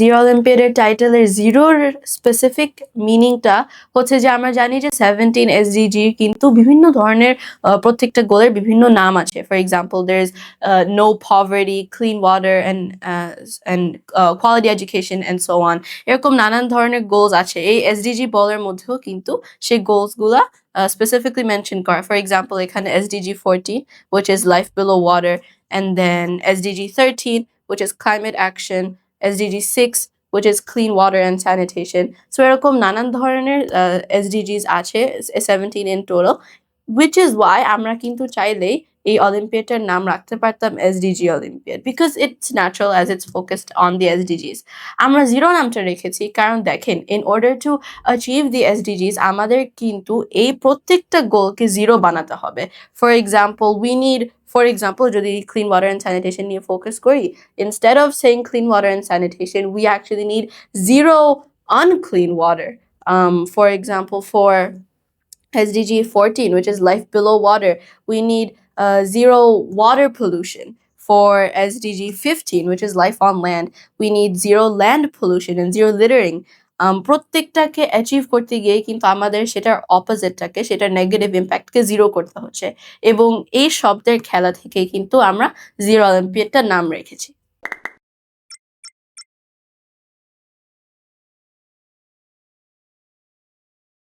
Zero অলিম্পিয়াডের টাইটেলের জিরোর specific মিনিংটা হচ্ছে যে আমরা জানি যে 17 এসডিজি কিন্তু বিভিন্ন ধরনের প্রত্যেকটা গোলের বিভিন্ন নাম আছে। For example there is no poverty, clean water and quality education and so on. এরকম নানান ধরনের গোলস আছে। এই এসডিজি বলের মধ্যেও কিন্তু সেই গোলসগুলা specifically mention করা। For example, এখানে SDG 14, which is life below water, and then SDG 13, which is climate action, SDG 6, which is clean water and sanitation. So এরকম নানান ধরনের SDGs আছে, 17 in total, which is why আমরা কিন্তু চাইলেই এই অলিম্পিয়াডটার নাম রাখতে পারতাম SDG olympiad, because it's natural as it's focused on the এসডিজিস। আমরা জিরো নামটা রেখেছি কারণ দেখেন, ইন অর্ডার টু অ্যাচিভ দি এসডিজিস আমাদের কিন্তু এই প্রত্যেকটা গোলকে জিরো বানাতে হবে। ফর এক্সাম্পল যদি ক্লিন ওয়াটার অ্যান্ড স্যানিটেশন নিয়ে ফোকাস করি, instead of saying clean water and sanitation, we actually need zero unclean water. For example, for SDG 14, which is life below water, we need zero water pollution. For SDG 15, which is life on land, we need zero land pollution and zero littering. প্রত্যেকটাকে achieve করতে গিয়ে কিন্তু আমাদের সেটার অপোজিটটাকে, সেটার negative ইম্প্যাক্টকে zero করতে হচ্ছে, এবং এই শব্দের খেলা থেকে কিন্তু আমরা জিরো অলিম্পিয়াডটার নাম রেখেছি।